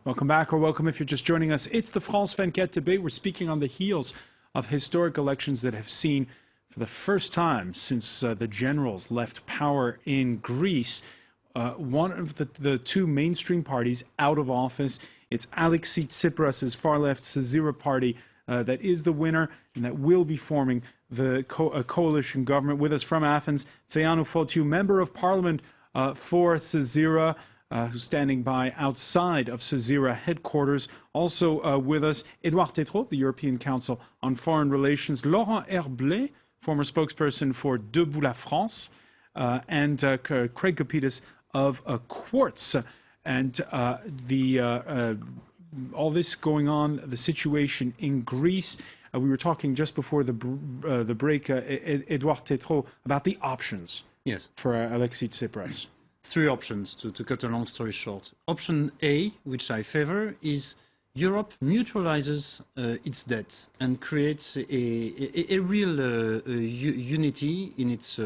Welcome back, or welcome if you're just joining us. It's the France 24 debate. We're speaking on the heels of historic elections that have seen, for the first time since the generals left power in Greece, one of the two mainstream parties out of office. It's Alexis Tsipras' far-left Syzira party that is the winner and that will be forming a coalition government. With us from Athens, Theano Fotiou, member of parliament for Syzira, who's standing by outside of Syzira headquarters. Also with us, Edouard Tétrault, the European Council on Foreign Relations, Laurent Herblay, former spokesperson for Debout la France, and Craig Kopitas of Quartz. And all this going on, the situation in Greece. We were talking just before the break, Edouard Tétrault, about the options for Alexis Tsipras. Three options, to cut a long story short. Option A, which I favor, is Europe mutualizes its debt and creates a real unity in its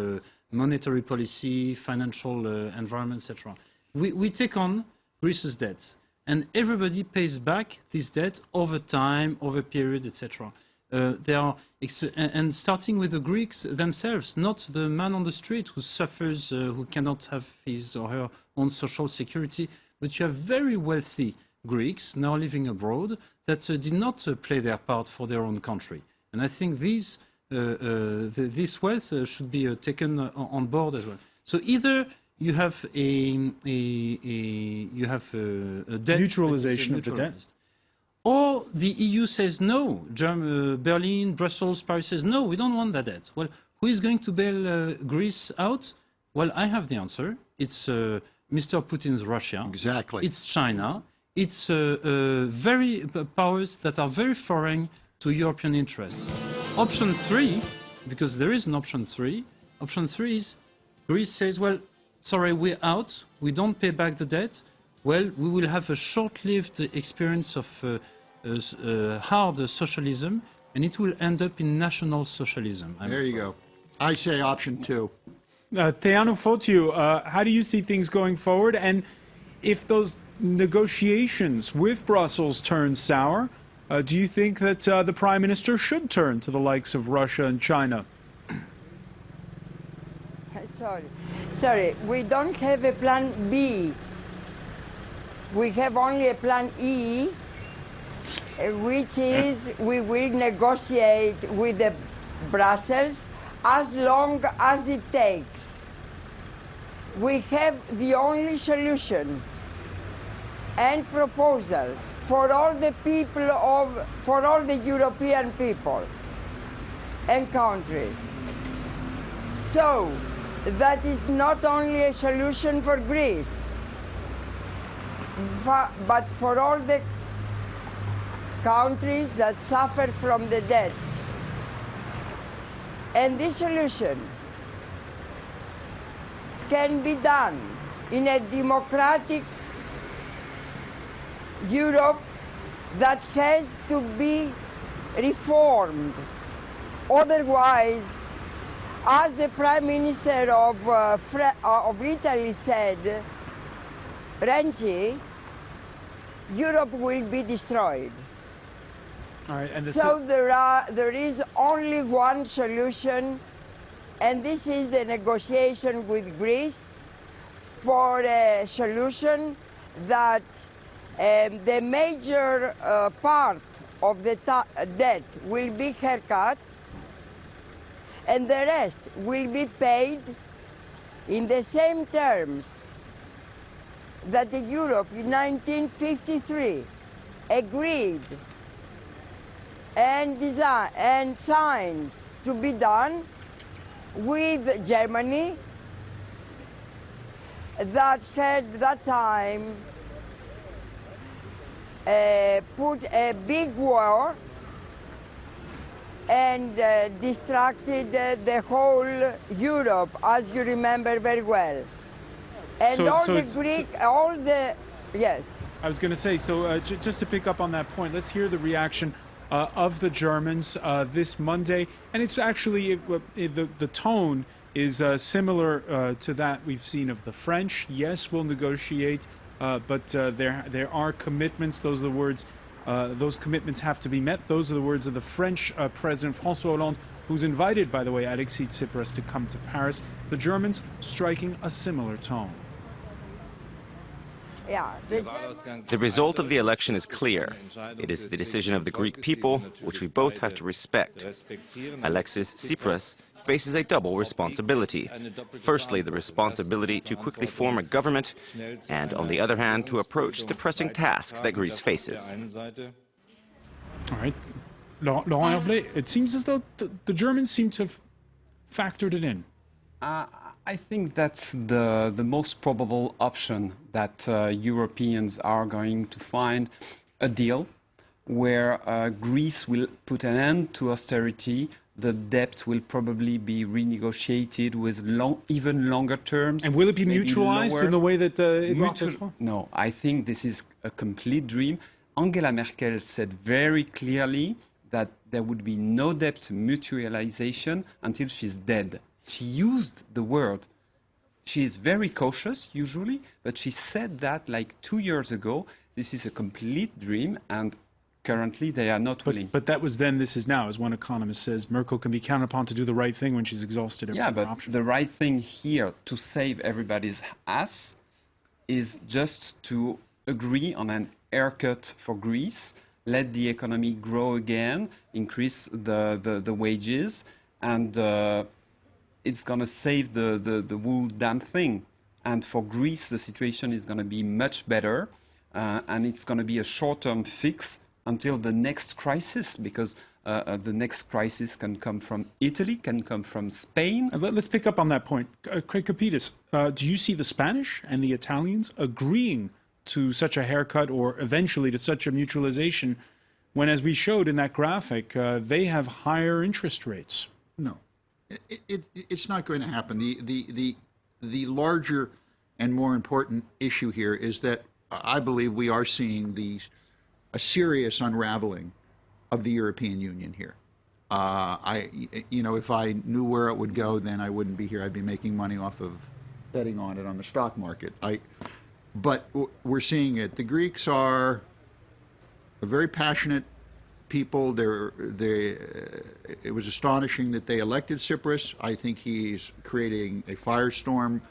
monetary policy, financial environment, etc. We take on Greece's debt, and everybody pays back this debt over time, over a period, etc. And starting with the Greeks themselves, not the man on the street who suffers, who cannot have his or her own social security, but you have very wealthy Greeks now living abroad that did not play their part for their own country. And I think this wealth should be taken on board as well. So either you have a debt Neutralization of the debt, or the EU says no. Berlin, Brussels, Paris says no, we don't want that debt. Well, who is going to bail Greece out? Well, I have the answer. It's Mr. Putin's Russia. Exactly. It's China. It's very powers that are very foreign to European interests. Option 3, because there is an option 3. Option 3 is Greece says, well, sorry, we're out. We don't pay back the debt. Well, we will have a short-lived experience of hard socialism, and it will end up in national socialism. There you go. I say option 2. Theano Fotiou, how do you see things going forward? And if those negotiations with Brussels turn sour, do you think that the Prime Minister should turn to the likes of Russia and China? Sorry, we don't have a plan B. We have only a plan E, which is we will negotiate with the Brussels as long as it takes. We have the only solution and proposal for all the people for all the European people and countries. So that is not only a solution for Greece, but for all the countries that suffer from the debt. And this solution can be done in a democratic Europe that has to be reformed. Otherwise, as the Prime Minister of Italy said, Renzi, Europe will be destroyed. All right, and so there is only one solution, and this is the negotiation with Greece for a solution that the major part of the debt will be haircut, and the rest will be paid in the same terms that the Europe in 1953 agreed and signed to be done with Germany, that had that time put a big war and distracted the whole Europe, as you remember very well. And yes. I was going to say, so just to pick up on that point, let's hear the reaction of the Germans this Monday. And it's actually, the tone is similar to that we've seen of the French. Yes, we'll negotiate but there are commitments. Those are the words. Those commitments have to be met. Those are the words of the French President François Hollande, who's invited, by the way, Alexis Tsipras to come to Paris. The Germans striking a similar tone. Yeah, The result of the election is clear. It is the decision of the Greek people, which we both have to respect. Alexis Tsipras faces a double responsibility. Firstly, the responsibility to quickly form a government, and on the other hand, to approach the pressing task that Greece faces. All right. Laurent Herblay, it seems as though the Germans seem to have factored it in. I think that's the most probable option, that Europeans are going to find a deal where Greece will put an end to austerity. The debt will probably be renegotiated with even longer terms. And will it be mutualized in the way that No, I think this is a complete dream. Angela Merkel said very clearly that there would be no debt mutualization until she's dead. She used the word. She is very cautious usually, but she said that like 2 years ago. This is a complete dream, and currently they are not willing. But that was then, this is now, as one economist says. Merkel can be counted upon to do the right thing when she's exhausted every other option. The right thing here to save everybody's ass is just to agree on an haircut for Greece, let the economy grow again, increase the wages, and it's going to save the whole damn thing. And for Greece, the situation is going to be much better, and it's going to be a short-term fix until the next crisis, because the next crisis can come from Italy, can come from Spain. Let's pick up on that point. Craig Capitas, do you see the Spanish and the Italians agreeing to such a haircut, or eventually to such a mutualization, when, as we showed in that graphic, they have higher interest rates? No, it's not going to happen. The larger and more important issue here is that I believe we are seeing a serious unraveling of the European Union here. If I knew where it would go, then I wouldn't be here. I'd be making money off of betting on it on the stock market. But we're seeing it. The Greeks are a very passionate people. It was astonishing that they elected Tsipras. I think he's creating a firestorm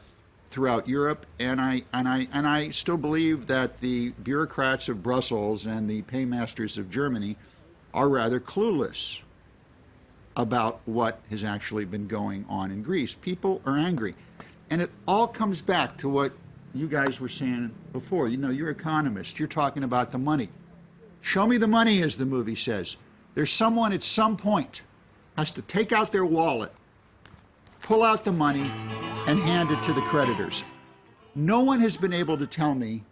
throughout Europe, and I still believe that the bureaucrats of Brussels and the paymasters of Germany are rather clueless about what has actually been going on in Greece. People are angry, and it all comes back to what you guys were saying before. You're economists. You're talking about the money. Show me the money, as the movie says. There's someone at some point has to take out their wallet, pull out the money, and hand it to the creditors. No one has been able to tell me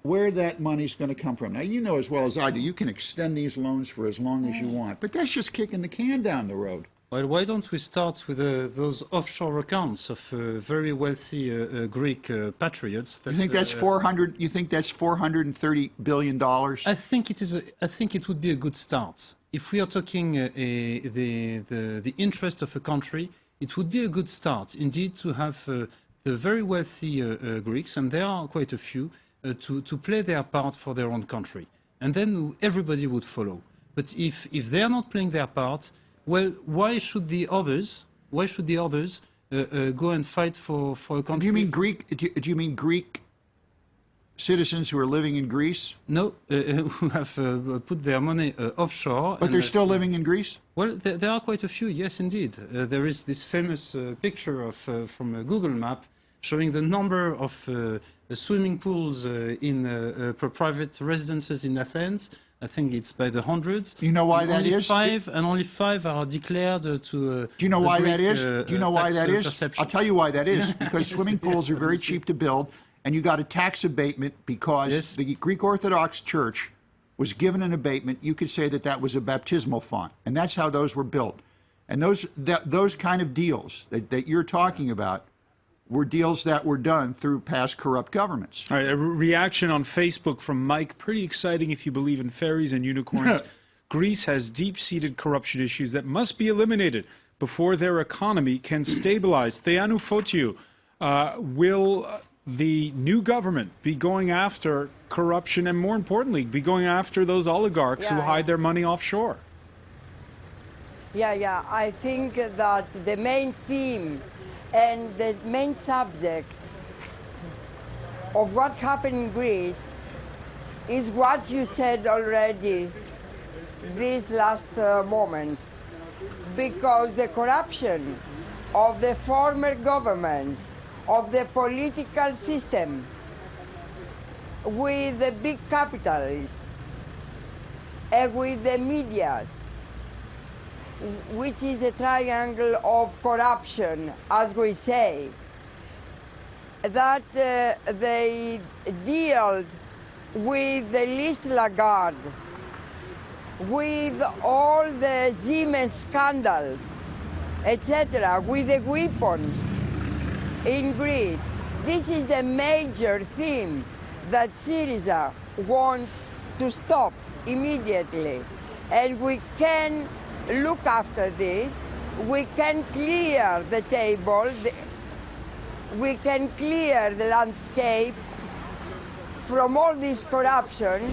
where that money's going to come from. Now, you know as well as I do, you can extend these loans for as long as you want, but that's just kicking the can down the road. Well, why don't we start with those offshore accounts of very wealthy Greek patriots? You think that's You think that's $430 billion? I think it is. I think it would be a good start. If we are talking the interest of a country, it would be a good start indeed to have the very wealthy Greeks, and there are quite a few, to play their part for their own country, and then everybody would follow. But if they are not playing their part, well, why should the others go and fight for a country? Do you mean Greek citizens who are living in Greece? No, who have put their money offshore. But they're still living in Greece? Well, there are quite a few, yes, indeed. There is this famous picture from a Google map showing the number of swimming pools in private residences in Athens. I think it's by the hundreds. Do you know why that is? Only five are declared to. Do you know why that is? Do you know why that is? Perception. I'll tell you why that is. Because swimming pools are very cheap to build, and you got a tax abatement because the Greek Orthodox Church was given an abatement. You could say that was a baptismal font, and that's how those were built. And those kind of deals that you're talking about were deals that were done through past corrupt governments. All right, a reaction on Facebook from Mike. Pretty exciting if you believe in fairies and unicorns. Greece has deep-seated corruption issues that must be eliminated before their economy can stabilize. Theanu Fotiu, will the new government be going after corruption and, more importantly, be going after those oligarchs who hide their money offshore? Yeah. I think that the main theme and the main subject of what happened in Greece is what you said already these last moments, because the corruption of the former governments, of the political system, with the big capitalists, and with the medias, which is a triangle of corruption, as we say, that they deal with the least Lagarde, with all the Siemens scandals, etc., with the weapons in Greece. This is the major theme that Syriza wants to stop immediately. And we can look after this, we can clear the table, we can clear the landscape from all this corruption.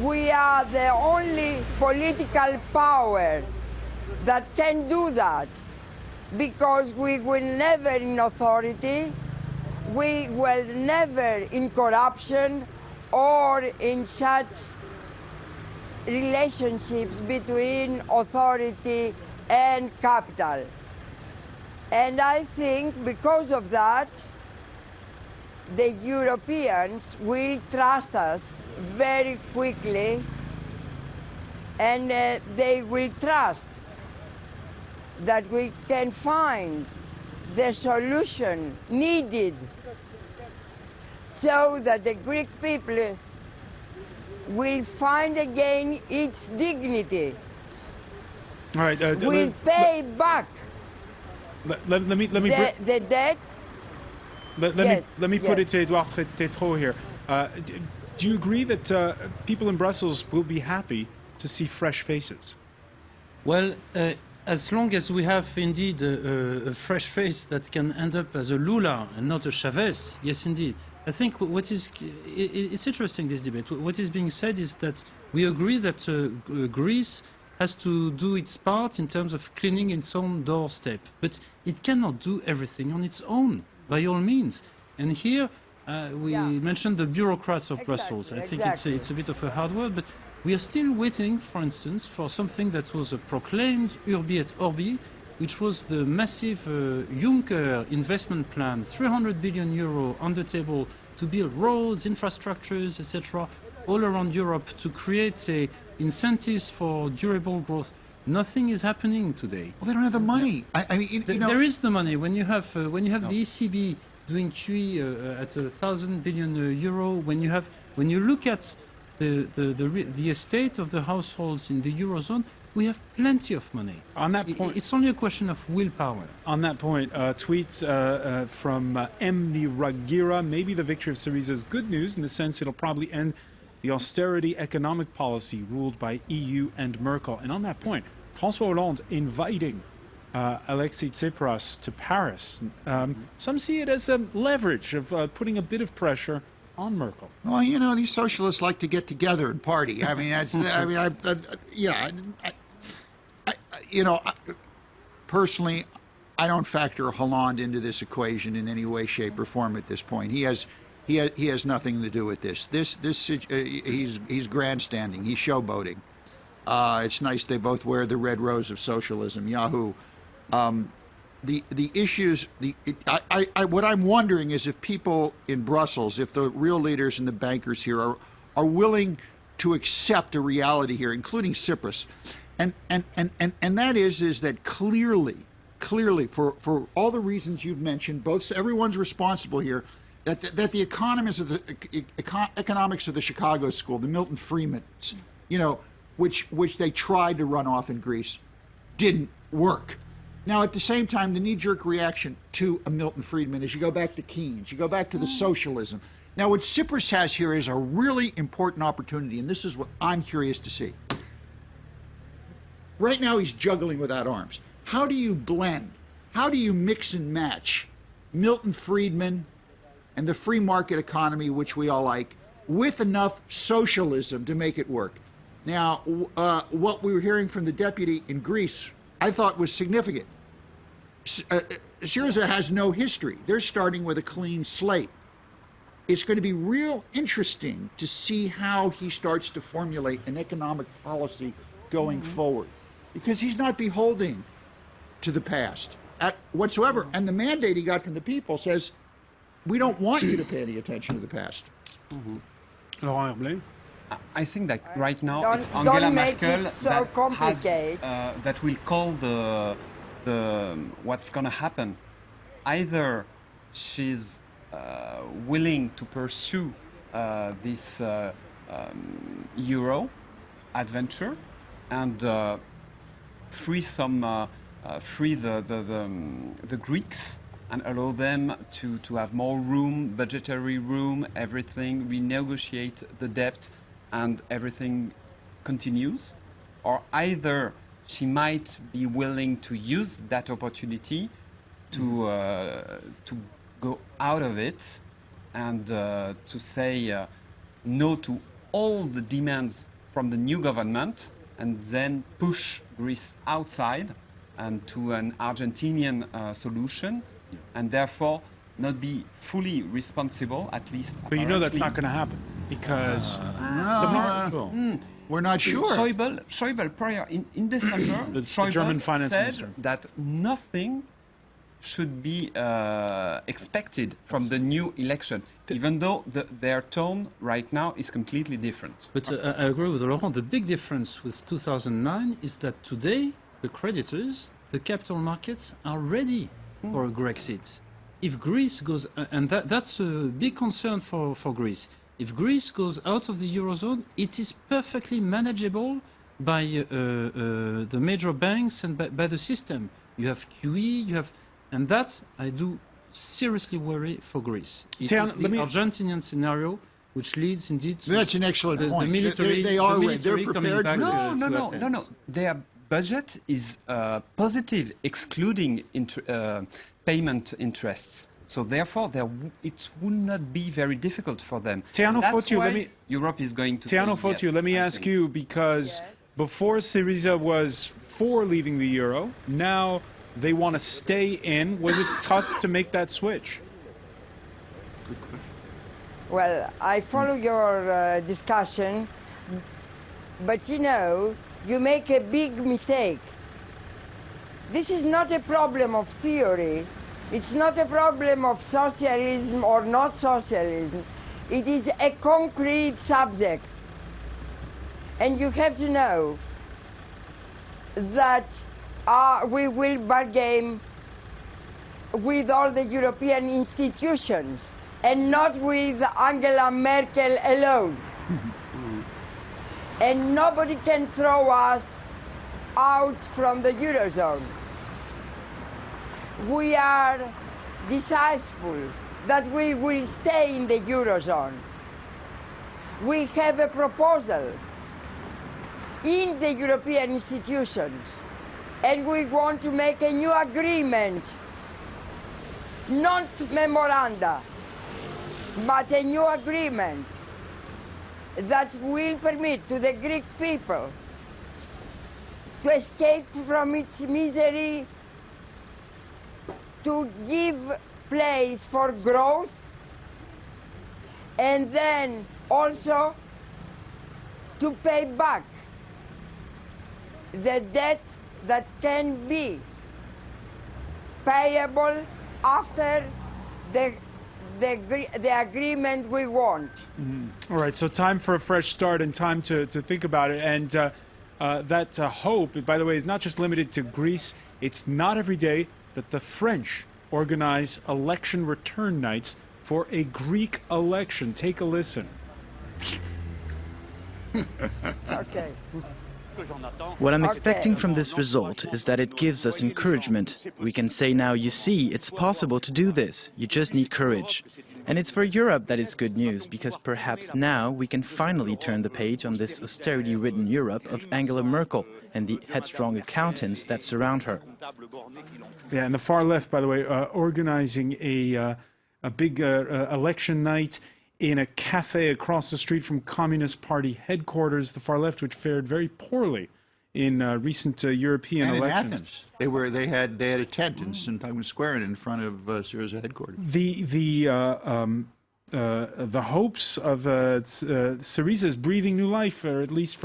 We are the only political power that can do that, because we will never in authority, we will never in corruption or in such relationships between authority and capital. And I think because of that, the Europeans will trust us very quickly, and they will trust that we can find the solution needed so that the Greek people will find again its dignity. All right. Will pay back Let me the debt. let me put it to Edouard Tétrault here. Do you agree that people in Brussels will be happy to see fresh faces? Well, as long as we have indeed a fresh face that can end up as a Lula and not a Chavez, yes, indeed. I think it's interesting, this debate. What is being said is that we agree that Greece has to do its part in terms of cleaning its own doorstep, but it cannot do everything on its own, by all means. And here we mentioned the bureaucrats of Brussels. I think it's a bit of a hard word, but we are still waiting, for instance, for something that was proclaimed urbi et orbi, which was the massive Juncker investment plan, 300 billion euro on the table to build roads, infrastructures, etc., all around Europe to create incentives for durable growth. Nothing is happening today. Well, they don't have the money. I mean, there is the money when you have the ECB doing QE at 1,000 billion euro. When you look at the estate of the households in the eurozone, we have plenty of money. On that point, it's only a question of willpower. On that point, tweet from M. Ragira, maybe the victory of Syriza is good news in the sense it'll probably end the austerity economic policy ruled by EU and Merkel. And on that point, François Hollande inviting Alexis Tsipras to Paris. Some see it as a leverage of putting a bit of pressure on Merkel. Well, you know, these socialists like to get together and party. I mean, that's. Personally, I don't factor Hollande into this equation in any way, shape, or form at this point. He has nothing to do with this. He's grandstanding. He's showboating. It's nice they both wear the red rose of socialism. Yahoo! The issues. What I'm wondering is if people in Brussels, if the real leaders and the bankers here are willing to accept a reality here, including Tsipras, and that is that clearly for all the reasons you've mentioned, everyone's responsible here. That the economics of the Chicago School, the Milton Friedmans, which they tried to run off in Greece, didn't work. Now, at the same time, the knee-jerk reaction to a Milton Friedman is you go back to Keynes, you go back to the socialism. Now, what Tsipras has here is a really important opportunity, and this is what I'm curious to see. Right now, he's juggling without arms. How do you blend? How do you mix and match Milton Friedman and the free market economy, which we all like, with enough socialism to make it work. Now, what we were hearing from the deputy in Greece, I thought was significant. Syriza has no history. They're starting with a clean slate. It's going to be real interesting to see how he starts to formulate an economic policy going forward, because he's not beholden to the past whatsoever. And the mandate he got from the people says, we don't want you to pay any attention to the past. Laurent Herblay? I think that right now it's Angela don't make Merkel it so that has, complicated. that will call the what's going to happen. Either she's willing to pursue this euro adventure and free the Greeks and allow them to have more room, budgetary room, everything, renegotiate the debt, and everything continues. Or either she might be willing to use that opportunity to go out of it and to say no to all the demands from the new government and then push Greece outside and to an Argentinian solution, and therefore not be fully responsible, at least. But you know that's not going to happen because We're not sure. Schäuble prior in December, the Schäuble German finance said minister, that nothing should be expected from the new election, even though their tone right now is completely different. But I agree with Laurent. The big difference with 2009 is that today the creditors, the capital markets, are ready for a Grexit. If Greece goes, and that's a big concern for Greece. If Greece goes out of the eurozone, it is perfectly manageable by the major banks and by the system. You have QE, you have, and that I do seriously worry for Greece. It is the Argentinian scenario which leads indeed to That's an excellent point. The military, they are the ready. They're military coming prepared back for to No. Their budget is positive, excluding payment interests. So therefore, it will not be very difficult for them. Teano That's Fotiu, why Europe is going to Teano say Fotiu, yes, let me I ask think. you, because Yes. before Syriza was for leaving the euro, now they want to stay in. Was it tough to make that switch? Well, I follow your discussion, but you know, you make a big mistake. This is not a problem of theory. It's not a problem of socialism or not socialism. It is a concrete subject. And you have to know that we will bargain with all the European institutions and not with Angela Merkel alone. And nobody can throw us out from the eurozone. We are decisive that we will stay in the eurozone. We have a proposal in the European institutions, and we want to make a new agreement, not memoranda, but a new agreement that will permit to the Greek people to escape from its misery, to give place for growth, and then also to pay back the debt that can be payable after the agreement we want. All right, so time for a fresh start and time to think about it. And that hope, by the way, is not just limited to Greece. It's not every day that the French organize election return nights for a Greek election. Take a listen. Okay. What I'm expecting from this result is that it gives us encouragement. We can say now, you see, it's possible to do this. You just need courage. And it's for Europe that it's good news, because perhaps now we can finally turn the page on this austerity-ridden Europe of Angela Merkel and the headstrong accountants that surround her. Yeah, and the far left, by the way, organizing a a big election night in a cafe across the street from Communist Party headquarters, the far left, which fared very poorly in recent European and elections. in Athens, they had a tent in St. Times Square in front of Syriza headquarters. The hopes of Syriza is breathing new life, or at least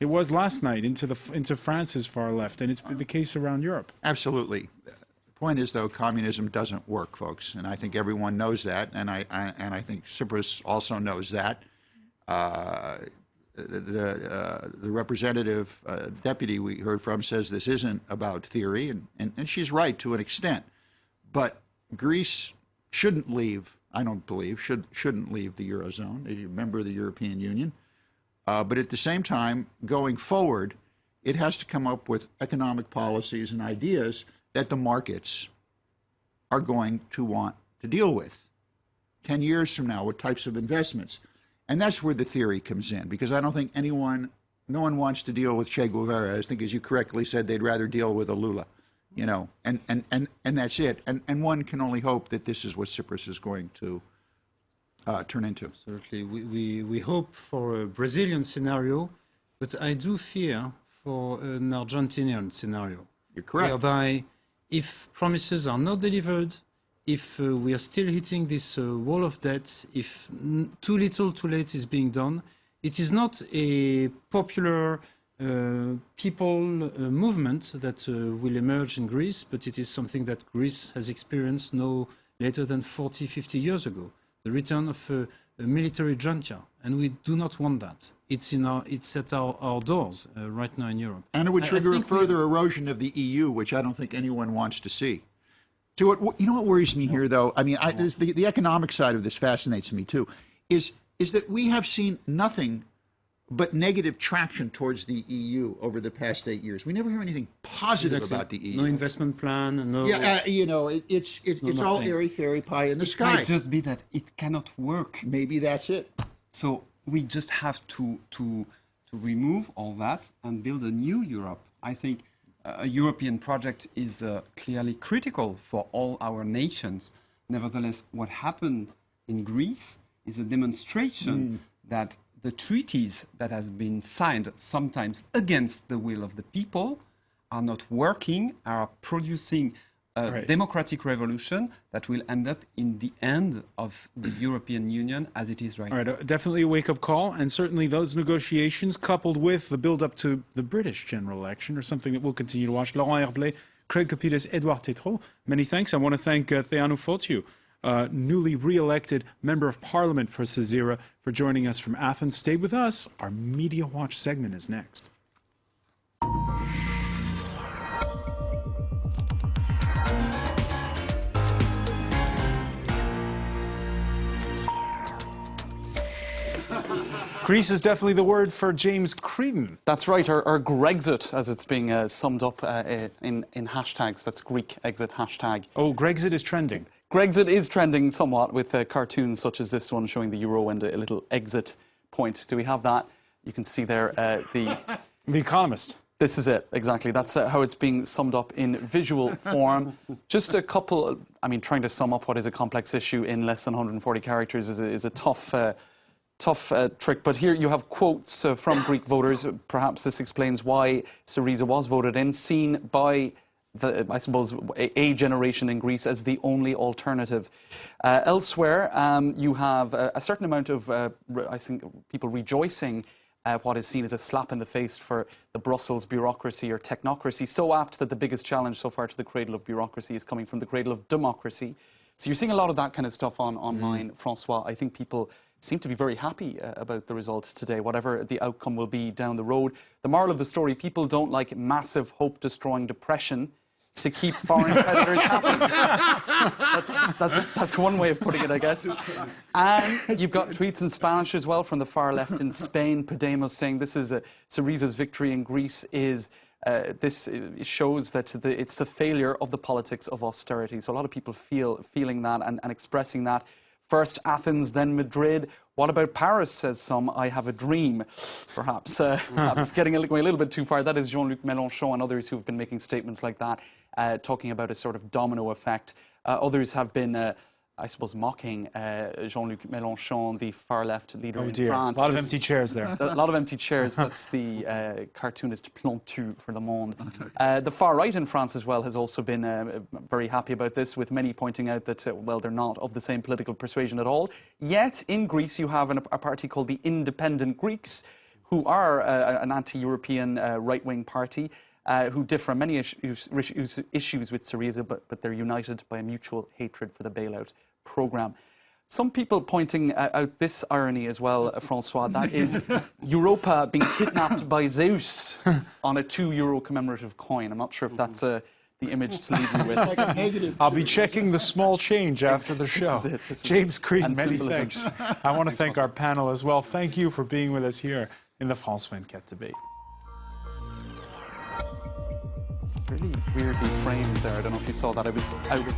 it was last night, into France's far left, and it's been the case around Europe. Absolutely. The point is, though, communism doesn't work, folks, and I think everyone knows that, and I think Tsipras also knows that. The representative deputy we heard from says this isn't about theory, and she's right to an extent. But Greece shouldn't leave, I don't believe, shouldn't leave the eurozone, a member of the European Union. But at the same time, going forward, it has to come up with economic policies and ideas that the markets are going to want to deal with 10 years from now, what types of investments. And that's where the theory comes in, because I don't think no one wants to deal with Che Guevara. I think, as you correctly said, they'd rather deal with a Lula, and that's it. And one can only hope that this is what Tsipras is going to turn into. Absolutely. We hope for a Brazilian scenario, but I do fear for an Argentinian scenario. You're correct. Whereby, if promises are not delivered, if we are still hitting this wall of debt, if too little too late is being done, it is not a popular people movement that will emerge in Greece, but it is something that Greece has experienced no later than 40, 50 years ago. The return of a military junta, and we do not want that. It's at our doors right now in Europe. And it would trigger a further erosion of the EU, which I don't think anyone wants to see. So you know what worries me here, though? I mean, the economic side of this fascinates me too. Is that we have seen nothing but negative traction towards the EU over the past 8 years. We never hear anything positive about the EU. No investment plan. No. Yeah, it's all airy fairy pie in the sky. It might just be that it cannot work. Maybe that's it. So we just have to remove all that and build a new Europe. I think a European project is clearly critical for all our nations. Nevertheless, what happened in Greece is a demonstration that the treaties that has been signed, sometimes against the will of the people, are not working, are producing a democratic revolution that will end up in the end of the European Union as it is right now. All right, definitely a wake-up call, and certainly those negotiations, coupled with the build-up to the British general election, are something that we'll continue to watch. Laurent Herblay, Craig Kopitas, Edouard Tétrault, many thanks. I want to thank Theanu Fotiou, newly re-elected Member of Parliament for Syzira, for joining us from Athens. Stay with us. Our Media Watch segment is next. Greece is definitely the word for James Creedon. That's right, or Grexit, as it's being summed up in hashtags. That's Greek exit hashtag. Oh, Grexit is trending. Grexit is trending somewhat with cartoons such as this one showing the euro and a little exit point. Do we have that? You can see there the Economist. This is it, exactly. That's how it's being summed up in visual form. Just a couple, trying to sum up what is a complex issue in less than 140 characters is a tough trick, but here you have quotes from Greek voters. Perhaps this explains why Syriza was voted in, seen by a generation in Greece as the only alternative. Elsewhere, you have a certain amount of, I think, people rejoicing at what is seen as a slap in the face for the Brussels bureaucracy or technocracy, so apt that the biggest challenge so far to the cradle of bureaucracy is coming from the cradle of democracy. So you're seeing a lot of that kind of stuff online, Francois. I think people seem to be very happy about the results today, whatever the outcome will be down the road. The moral of the story, people don't like massive hope-destroying depression to keep foreign creditors happy. That's one way of putting it, I guess. And you've got tweets in Spanish as well from the far left in Spain. Podemos saying this is Syriza's victory in Greece is this shows that it's the failure of the politics of austerity. So a lot of people feeling that and expressing that. First Athens, then Madrid. What about Paris, says some? I have a dream. Perhaps going a little bit too far. That is Jean-Luc Mélenchon and others who've been making statements like that, talking about a sort of domino effect. Others have been I suppose, mocking Jean-Luc Mélenchon, the far-left leader Oh in dear, France. a lot of empty chairs there. A lot of empty chairs. That's the cartoonist Plantu for Le Monde. The far right in France as well has also been very happy about this, with many pointing out that, well, they're not of the same political persuasion at all. Yet, in Greece, you have a party called the Independent Greeks, who are an anti-European right-wing party, who differ on many issues with Syriza, but they're united by a mutual hatred for the bailout programme. Some people pointing out this irony as well, Francois, that is Europa being kidnapped by Zeus on a €2 commemorative coin. I'm not sure if that's the image to leave you with. Like a negative. I'll be checking the small change after the show. This is James Creed, and many symbolism. thanks. I want to thank our panel as well. Thank you for being with us here in the France 24 debate. Really weirdly framed there. I don't know if you saw that. I was out with